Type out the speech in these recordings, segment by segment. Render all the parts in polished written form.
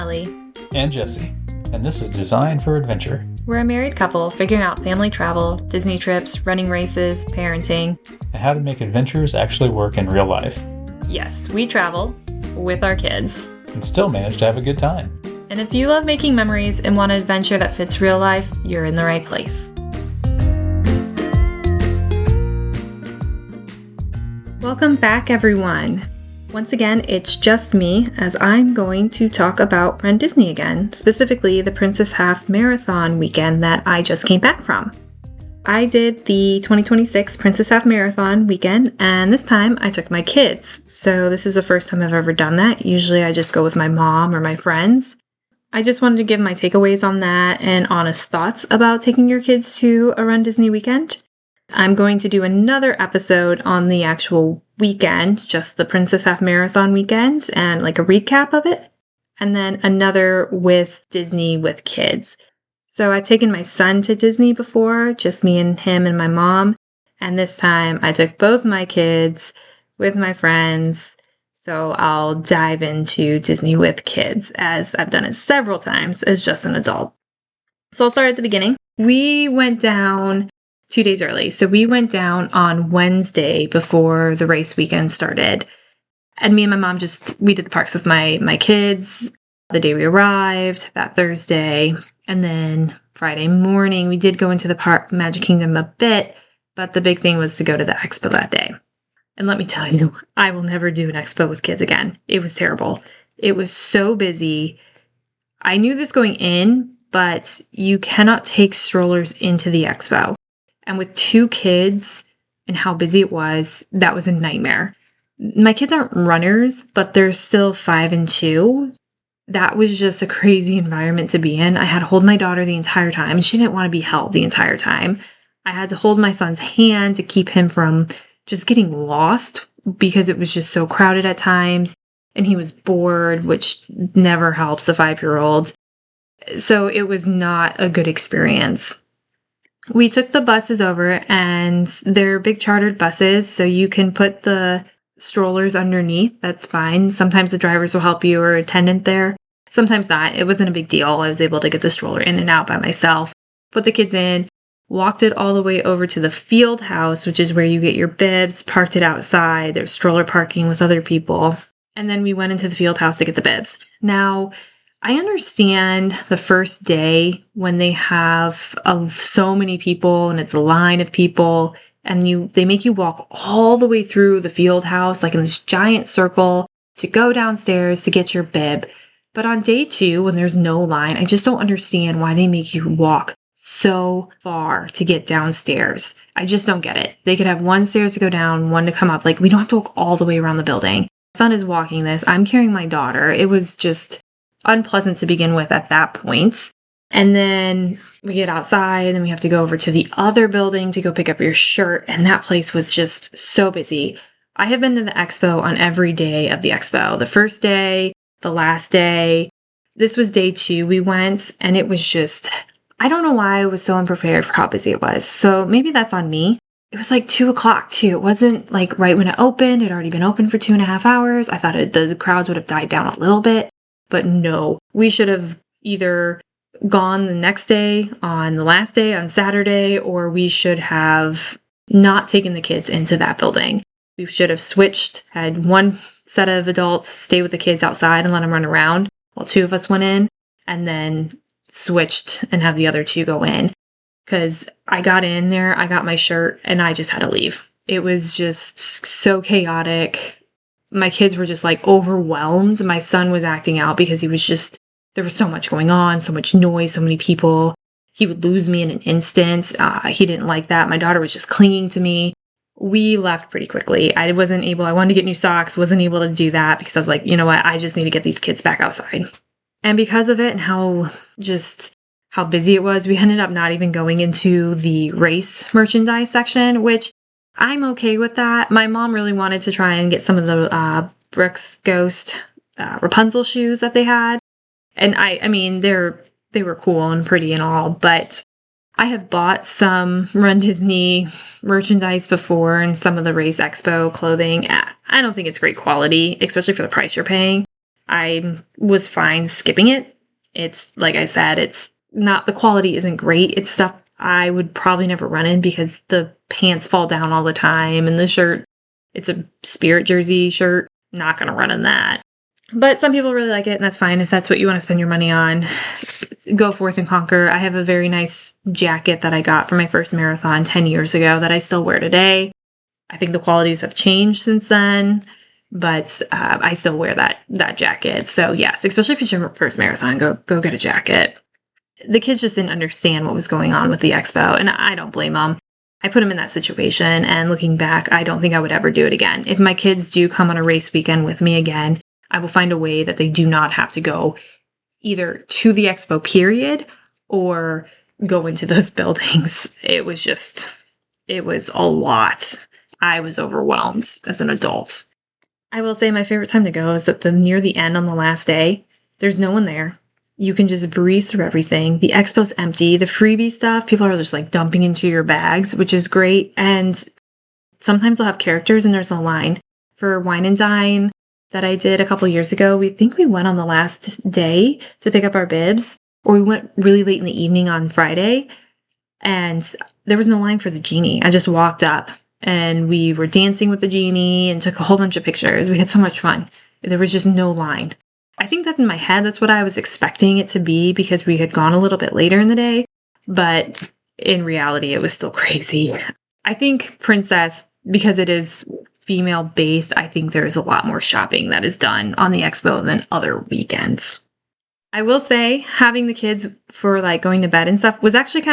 Allie. And Jesse, and this is Design for Adventure. We're a married couple figuring out family travel, Disney trips, running races, parenting, And how to make adventures actually work in real life. Yes, we travel with our kids. And still manage to have a good time. And if you love making memories and want an adventure that fits real life, you're in the right place. Welcome back, everyone. Once again, it's just me, as I'm going to talk about RunDisney again, specifically the Princess Half Marathon weekend that I just came back from. I did the 2026 Princess Half Marathon weekend, and this time I took my kids. So this is the first time I've ever done that. Usually I just go with my mom or my friends. I just wanted to give my takeaways on that and honest thoughts about taking your kids to a RunDisney weekend. I'm going to do another episode on the actual weekend, just the Princess Half Marathon weekend, and like a recap of it. And then another with Disney with kids. So I've taken my son to Disney before, just me and him and my mom. And this time I took both my kids with my friends. So I'll dive into Disney with kids, as I've done it several times as just an adult. So I'll start at the beginning. We went down 2 days early. So we went down on Wednesday before the race weekend started. And me and my mom we did the parks with my kids the day we arrived, that Thursday. And then Friday morning, we did go into the Magic Kingdom a bit, but the big thing was to go to the expo that day. And let me tell you, I will never do an expo with kids again. It was terrible. It was so busy. I knew this going in, but you cannot take strollers into the expo. And with 2 kids and how busy it was, that was a nightmare. My kids aren't runners, but they're still 5 and 2. That was just a crazy environment to be in. I had to hold my daughter the entire time, and she didn't want to be held the entire time. I had to hold my son's hand to keep him from just getting lost because it was just so crowded at times, and he was bored, which never helps a 5-year-old. So it was not a good experience. We took the buses over, and they're big chartered buses, so you can put the strollers underneath. That's fine. Sometimes the drivers will help you or attendant there. Sometimes not. It wasn't a big deal. I was able to get the stroller in and out by myself, put the kids in, walked it all the way over to the field house, which is where you get your bibs, parked it outside. There's stroller parking with other people. And then we went into the field house to get the bibs. Now, I understand the first day when they have so many people and it's a line of people and they make you walk all the way through the field house, like in this giant circle, to go downstairs to get your bib. But on day 2, when there's no line, I just don't understand why they make you walk so far to get downstairs. I just don't get it. They could have 1 stairs to go down, 1 to come up. Like, we don't have to walk all the way around the building. My son is walking this. I'm carrying my daughter. It was just unpleasant to begin with at that point. And then we get outside and we have to go over to the other building to go pick up your shirt. And that place was just so busy. I have been to the expo on every day of the expo. The first day, the last day. This was day 2 we went, and it was just, I don't know why I was so unprepared for how busy it was. So maybe that's on me. It was like 2 o'clock too. It wasn't like right when it opened. It had already been open for 2.5 hours. I thought the crowds would have died down a little bit. But no, we should have either gone the next day, on the last day, on Saturday, or we should have not taken the kids into that building. We should have switched, had 1 set of adults stay with the kids outside and let them run around while 2 of us went in, and then switched and have the other 2 go in. Because I got in there, I got my shirt, and I just had to leave. It was just so chaotic. My kids were just like overwhelmed. My son was acting out because there was so much going on, so much noise, so many people. He would lose me in an instant. He didn't like that. My daughter was just clinging to me. We left pretty quickly. I wanted to get new socks, wasn't able to do that because I was like, you know what? I just need to get these kids back outside. And because of it and how busy it was, we ended up not even going into the race merchandise section, which I'm okay with that. My mom really wanted to try and get some of the Brooks Ghost Rapunzel shoes that they had. And I mean, they were cool and pretty and all, but I have bought some RunDisney merchandise before and some of the Race Expo clothing. I don't think it's great quality, especially for the price you're paying. I was fine skipping it. It's, like I said, it's not, the quality isn't great. It's stuff I would probably never run in because the pants fall down all the time and the shirt, it's a Spirit jersey shirt. Not going to run in that. But some people really like it, and that's fine. If that's what you want to spend your money on, go forth and conquer. I have a very nice jacket that I got for my first marathon 10 years ago that I still wear today. I think the qualities have changed since then, but I still wear that jacket. So yes, especially if it's your first marathon, go get a jacket. The kids just didn't understand what was going on with the expo, and I don't blame them. I put them in that situation, and looking back, I don't think I would ever do it again. If my kids do come on a race weekend with me again, I will find a way that they do not have to go either to the expo period or go into those buildings. It was a lot. I was overwhelmed as an adult. I will say my favorite time to go is at near the end on the last day. There's no one there. You can just breeze through everything. The expo's empty. The freebie stuff, people are just like dumping into your bags, which is great. And sometimes they'll have characters and there's a line. For Wine and Dine that I did a couple years ago, we went on the last day to pick up our bibs, or we went really late in the evening on Friday, and there was no line for the genie. I just walked up and we were dancing with the genie and took a whole bunch of pictures. We had so much fun. There was just no line. I think that in my head, that's what I was expecting it to be because we had gone a little bit later in the day, but in reality, it was still crazy. I think Princess, because it is female based, I think there's a lot more shopping that is done on the expo than other weekends. I will say having the kids for like going to bed and stuff was actually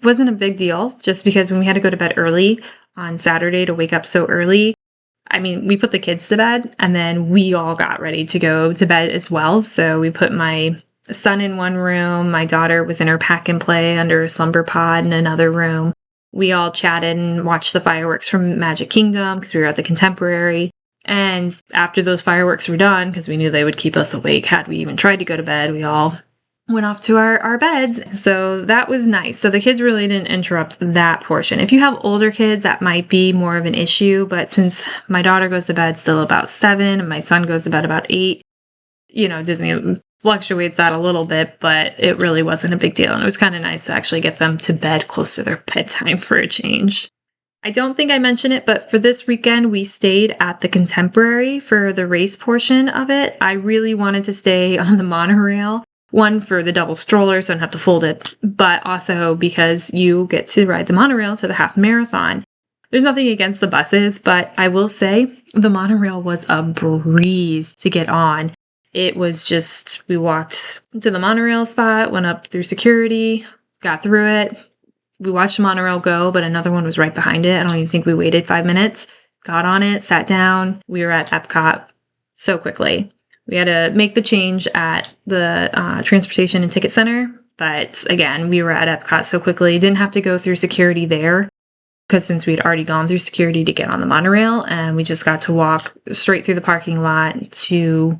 wasn't a big deal, just because when we had to go to bed early on Saturday to wake up so early, I mean, we put the kids to bed and then we all got ready to go to bed as well. So we put my son in one room. My daughter was in her pack and play under a slumber pod in another room. We all chatted and watched the fireworks from Magic Kingdom because we were at the Contemporary. And after those fireworks were done, because we knew they would keep us awake had we even tried to go to bed, we all went off to our beds. So that was nice. So the kids really didn't interrupt that portion. If you have older kids, that might be more of an issue. But since my daughter goes to bed still about 7 and my son goes to bed about 8, Disney fluctuates that a little bit, but it really wasn't a big deal. And it was kind of nice to actually get them to bed close to their bedtime for a change. I don't think I mentioned it, but for this weekend, we stayed at the Contemporary for the race portion of it. I really wanted to stay on the monorail. One, for the double stroller, so I don't have to fold it, but also because you get to ride the monorail to the half marathon. There's nothing against the buses, but I will say the monorail was a breeze to get on. It was just, we walked to the monorail spot, went up through security, got through it. We watched the monorail go, but another one was right behind it. I don't even think we waited 5 minutes. Got on it, sat down. We were at Epcot so quickly. We had to make the change at the Transportation and Ticket Center. But again, we were at Epcot so quickly. Didn't have to go through security there because since we had already gone through security to get on the monorail, and we just got to walk straight through the parking lot to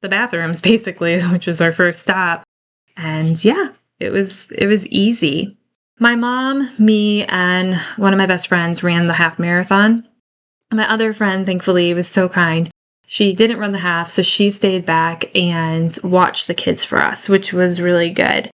the bathrooms, basically, which was our first stop. And yeah, it was easy. My mom, me, and one of my best friends ran the half marathon. My other friend, thankfully, was so kind. She didn't run the half, so she stayed back and watched the kids for us, which was really good.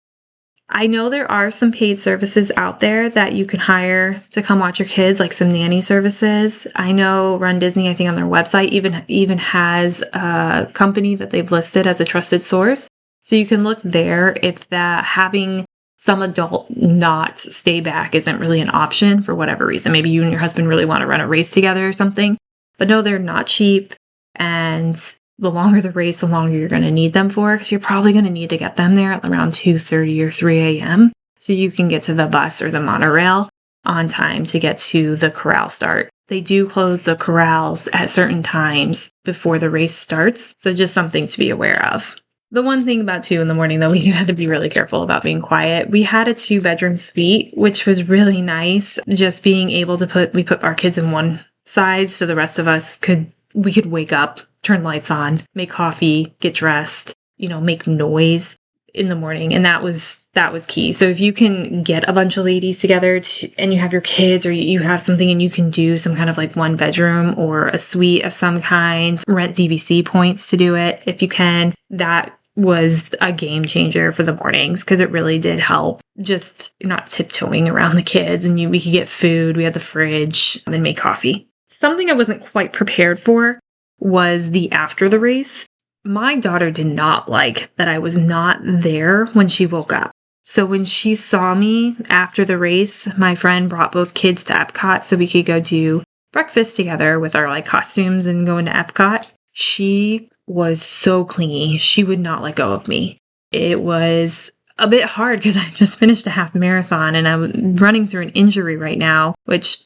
I know there are some paid services out there that you can hire to come watch your kids, like some nanny services. I know RunDisney, I think on their website, even has a company that they've listed as a trusted source. So you can look there if having some adult not stay back isn't really an option for whatever reason. Maybe you and your husband really want to run a race together or something. But no, they're not cheap. And the longer the race, the longer you're going to need them for, because you're probably going to need to get them there at around 2:30 or 3 a.m. so you can get to the bus or the monorail on time to get to the corral start. They do close the corrals at certain times before the race starts, so just something to be aware of. The one thing about 2 in the morning, though, we had to be really careful about being quiet. We had a 2-bedroom suite, which was really nice. Just being able to we put our kids in one side so the rest of us could wake up, turn lights on, make coffee, get dressed, make noise. in the morning. And that was key. So if you can get a bunch of ladies together and you have your kids, or you have something and you can do some kind of like one bedroom or a suite of some kind, rent DVC points to do it. If you can, that was a game changer for the mornings, because it really did help just not tiptoeing around the kids. And we could get food. We had the fridge and make coffee. Something I wasn't quite prepared for was the after the race. My daughter did not like that I was not there when she woke up. So when she saw me after the race, my friend brought both kids to Epcot so we could go do breakfast together with our like costumes and go into Epcot. She was so clingy. She would not let go of me. It was a bit hard because I just finished a half marathon and I'm running through an injury right now, which,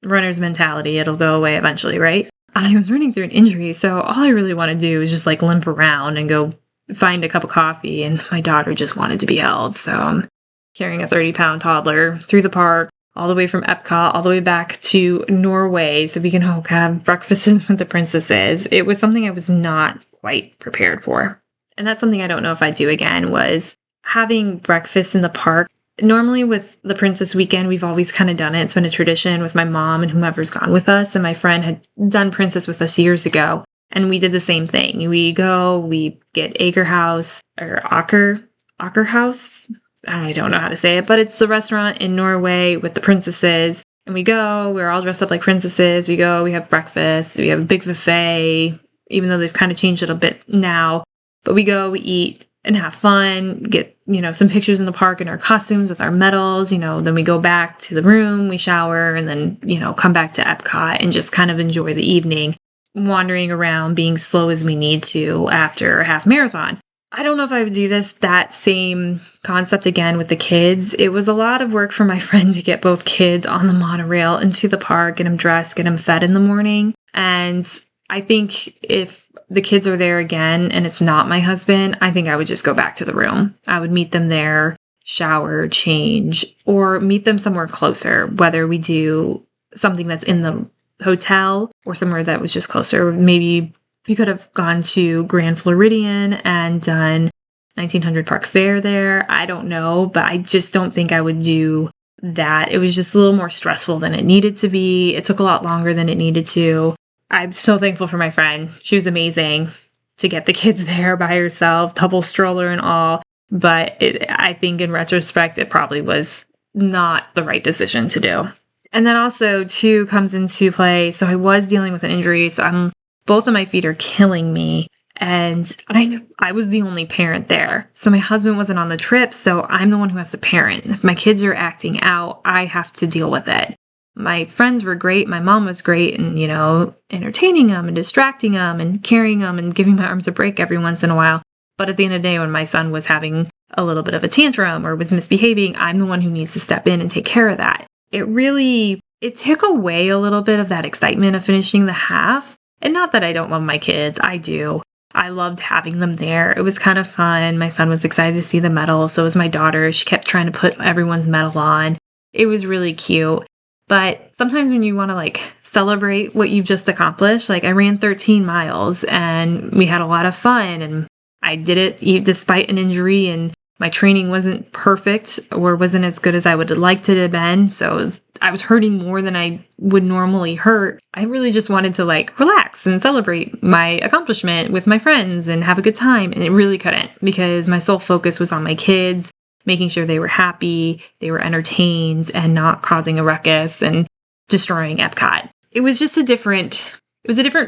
runner's mentality, it'll go away eventually, right? I was running through an injury, so all I really want to do is just like limp around and go find a cup of coffee, and my daughter just wanted to be held. So I'm carrying a 30-pound toddler through the park, all the way from Epcot, all the way back to Norway, so we can have breakfasts with the princesses. It was something I was not quite prepared for. And that's something I don't know if I'd do again, was having breakfast in the park. Normally with the Princess Weekend, we've always kind of done it. It's been a tradition with my mom and whomever's gone with us. And my friend had done Princess with us years ago. And we did the same thing. We get Aker House or Aker House. I don't know how to say it, but it's the restaurant in Norway with the princesses. And we're all dressed up like princesses. We have breakfast. We have a big buffet, even though they've kind of changed it a bit now. But we eat and have fun, get, some pictures in the park in our costumes with our medals, then we go back to the room, we shower, and then, come back to Epcot and just kind of enjoy the evening, wandering around, being slow as we need to after a half marathon. I don't know if I would do that same concept again with the kids. It was a lot of work for my friend to get both kids on the monorail into the park, get them dressed, get them fed in the morning. And I think if the kids are there again and it's not my husband, I think I would just go back to the room. I would meet them there, shower, change, or meet them somewhere closer, whether we do something that's in the hotel or somewhere that was just closer. Maybe we could have gone to Grand Floridian and done 1900 Park Fair there. I don't know, but I just don't think I would do that. It was just a little more stressful than it needed to be. It took a lot longer than it needed to. I'm so thankful for my friend. She was amazing to get the kids there by herself, double stroller and all. But I think in retrospect, it probably was not the right decision to do. And then also, too, comes into play. So I was dealing with an injury. So both of my feet are killing me. And I was the only parent there. So my husband wasn't on the trip. So I'm the one who has to parent. If my kids are acting out, I have to deal with it. My friends were great. My mom was great and, entertaining them and distracting them and carrying them and giving my arms a break every once in a while. But at the end of the day, when my son was having a little bit of a tantrum or was misbehaving, I'm the one who needs to step in and take care of that. It took away a little bit of that excitement of finishing the half. And not that I don't love my kids. I do. I loved having them there. It was kind of fun. My son was excited to see the medal. So was my daughter. She kept trying to put everyone's medal on. It was really cute. But sometimes when you want to celebrate what you've just accomplished, I ran 13 miles and we had a lot of fun and I did it despite an injury and my training wasn't perfect or wasn't as good as I would have liked it to have been. So I was hurting more than I would normally hurt. I really just wanted to relax and celebrate my accomplishment with my friends and have a good time. And it really couldn't because my sole focus was on my kids, making sure they were happy, they were entertained, and not causing a ruckus and destroying Epcot. It was just a different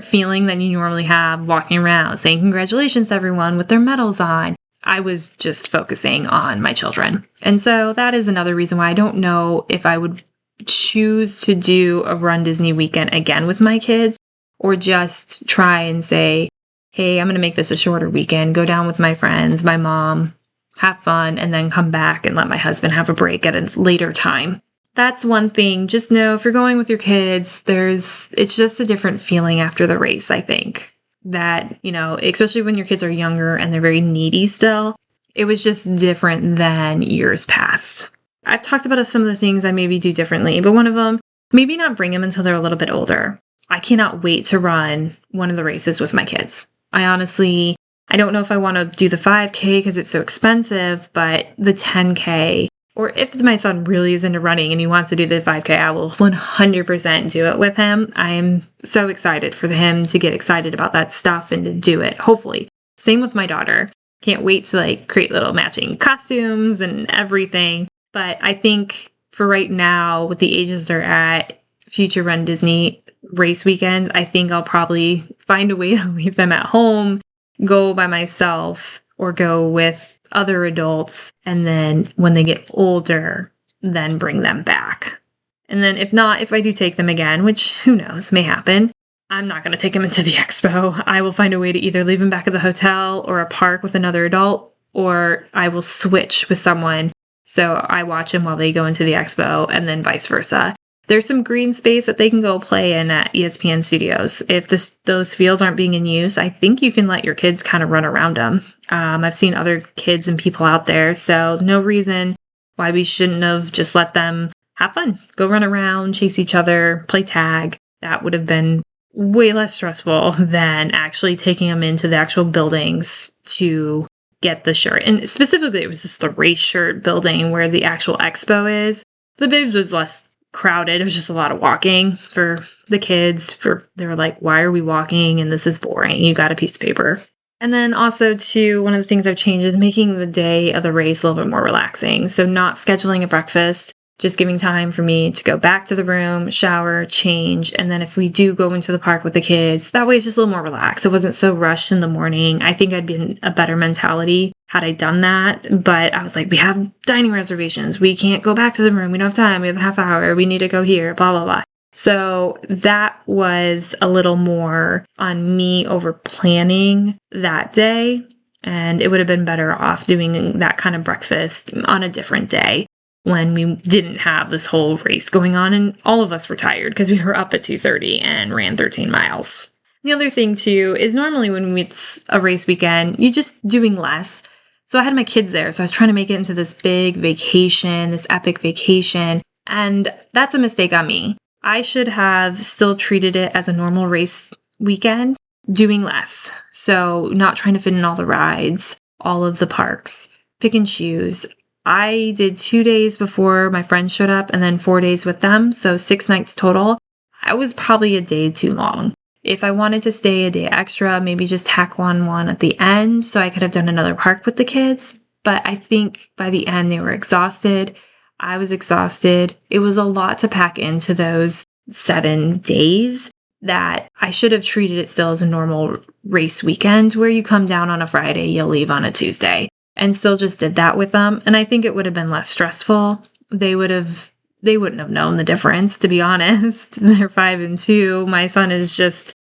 feeling than you normally have walking around saying congratulations to everyone with their medals on. I was just focusing on my children. And so that is another reason why I don't know if I would choose to do a Run Disney weekend again with my kids or just try and say, hey, I'm going to make this a shorter weekend, go down with my friends, my mom, have fun, and then come back and let my husband have a break at a later time. That's one thing. Just know if you're going with your kids, it's just a different feeling after the race, I think. That, especially when your kids are younger and they're very needy still, it was just different than years past. I've talked about some of the things I maybe do differently, but one of them, maybe not bring them until they're a little bit older. I cannot wait to run one of the races with my kids. I honestly I don't know if I want to do the 5K because it's so expensive, but the 10K, or if my son really is into running and he wants to do the 5K, I will 100% do it with him. I am so excited for him to get excited about that stuff and to do it, hopefully. Same with my daughter. Can't wait to create little matching costumes and everything. But I think for right now, with the ages they're at, future RunDisney race weekends, I think I'll probably find a way to leave them at home, go by myself, or go with other adults, and then when they get older, then bring them back. And then if not, if I do take them again, which who knows, may happen, I'm not going to take them into the expo. I will find a way to either leave them back at the hotel or a park with another adult, or I will switch with someone so I watch them while they go into the expo, and then vice versa. There's some green space that they can go play in at ESPN Studios. If those fields aren't being in use, I think you can let your kids kind of run around them. I've seen other kids and people out there, so no reason why we shouldn't have just let them have fun. Go run around, chase each other, play tag. That would have been way less stressful than actually taking them into the actual buildings to get the shirt. And specifically, it was just the race shirt building where the actual expo is. The Bibs was less crowded. It was just a lot of walking for the kids. They were like, why are we walking? And this is boring. You got a piece of paper. And then also, too, one of the things I've changed is making the day of the race a little bit more relaxing. So not scheduling a breakfast, just giving time for me to go back to the room, shower, change. And then if we do go into the park with the kids, that way it's just a little more relaxed. It wasn't so rushed in the morning. I think I'd be in a better mentality had I done that. But I was like, we have dining reservations. We can't go back to the room. We don't have time. We have a half hour. We need to go here, blah, blah, blah. So that was a little more on me over planning that day. And it would have been better off doing that kind of breakfast on a different day when we didn't have this whole race going on. And all of us were tired because we were up at 2:30 and ran 13 miles. The other thing, too, is normally when it's a race weekend, you're just doing less. So I had my kids there. So I was trying to make it into this big vacation, this epic vacation. And that's a mistake on me. I should have still treated it as a normal race weekend, doing less. So not trying to fit in all the rides, all of the parks, pick and choose. I did 2 days before my friends showed up and then 4 days with them. So 6 nights total. I was probably a day too long. If I wanted to stay a day extra, maybe just tack on one at the end so I could have done another park with the kids. But I think by the end they were exhausted. I was exhausted. It was a lot to pack into those 7 days that I should have treated it still as a normal race weekend where you come down on a Friday, you leave on a Tuesday, and still just did that with them. And I think it would have been less stressful. They wouldn't have known the difference, to be honest. They're 5 and 2. My son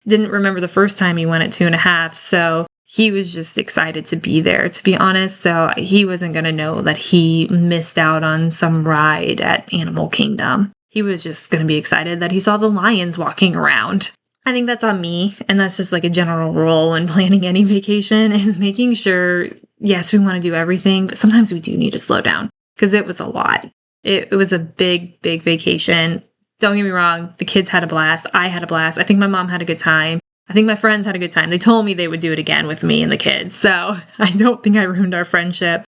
didn't remember the first time he went at 2.5. So he was just excited to be there, to be honest. So he wasn't going to know that he missed out on some ride at Animal Kingdom. He was just going to be excited that he saw the lions walking around. I think that's on me. And that's just like a general rule when planning any vacation is making sure, yes, we want to do everything, but sometimes we do need to slow down because it was a lot. It was a big, big vacation. Don't get me wrong. The kids had a blast. I had a blast. I think my mom had a good time. I think my friends had a good time. They told me they would do it again with me and the kids. So I don't think I ruined our friendship.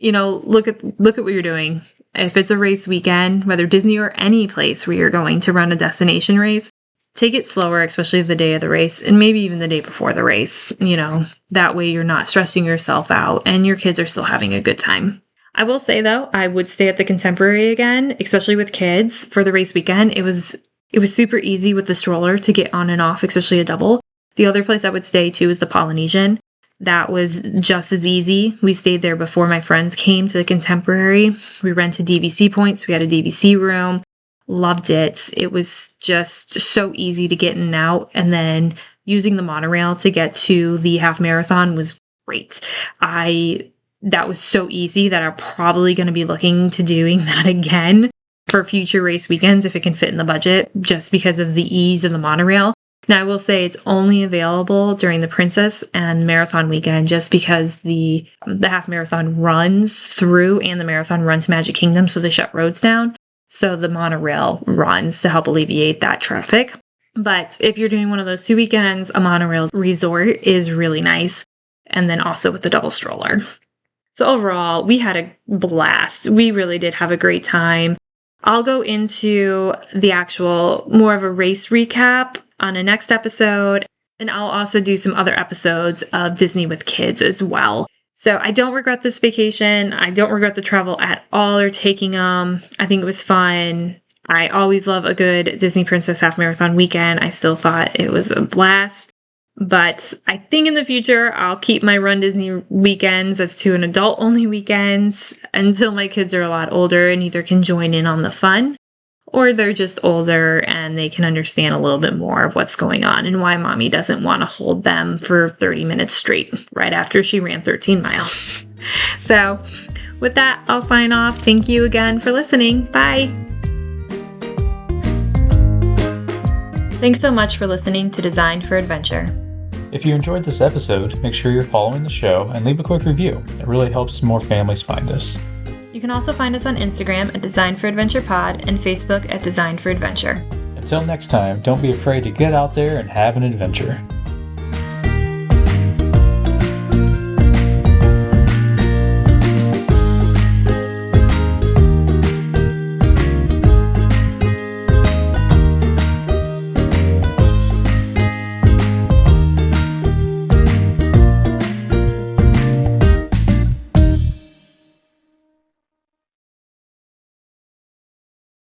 Look at what you're doing. If it's a race weekend, whether Disney or any place where you're going to run a destination race, take it slower, especially the day of the race and maybe even the day before the race. That way you're not stressing yourself out and your kids are still having a good time. I will say, though, I would stay at the Contemporary again, especially with kids for the race weekend. It was super easy with the stroller to get on and off, especially a double. The other place I would stay, too, is the Polynesian. That was just as easy. We stayed there before my friends came to the Contemporary. We rented DVC points. We had a DVC room. Loved it. It was just so easy to get in and out. And then using the monorail to get to the half marathon was great. That was so easy that I'm probably going to be looking to doing that again for future race weekends if it can fit in the budget, just because of the ease of the monorail. Now, I will say it's only available during the Princess and Marathon weekend, just because the half marathon runs through and the marathon runs to Magic Kingdom, so they shut roads down. So the monorail runs to help alleviate that traffic. But if you're doing one of those 2 weekends, a monorail resort is really nice. and then also with the double stroller. So overall, we had a blast. We really did have a great time. I'll go into the actual more of a race recap on a next episode, and I'll also do some other episodes of Disney with kids as well. So I don't regret this vacation. I don't regret the travel at all or taking them. I think it was fun. I always love a good Disney Princess Half Marathon weekend. I still thought it was a blast. But I think in the future, I'll keep my Run Disney weekends as to an adult-only weekends until my kids are a lot older and either can join in on the fun, or they're just older and they can understand a little bit more of what's going on and why mommy doesn't want to hold them for 30 minutes straight right after she ran 13 miles. So with that, I'll sign off. Thank you again for listening. Bye. Thanks so much for listening to Designed for Adventure. If you enjoyed this episode, make sure you're following the show and leave a quick review. It really helps more families find us. You can also find us on Instagram at Designed for Adventure Pod and Facebook at Designed for Adventure. Until next time, don't be afraid to get out there and have an adventure.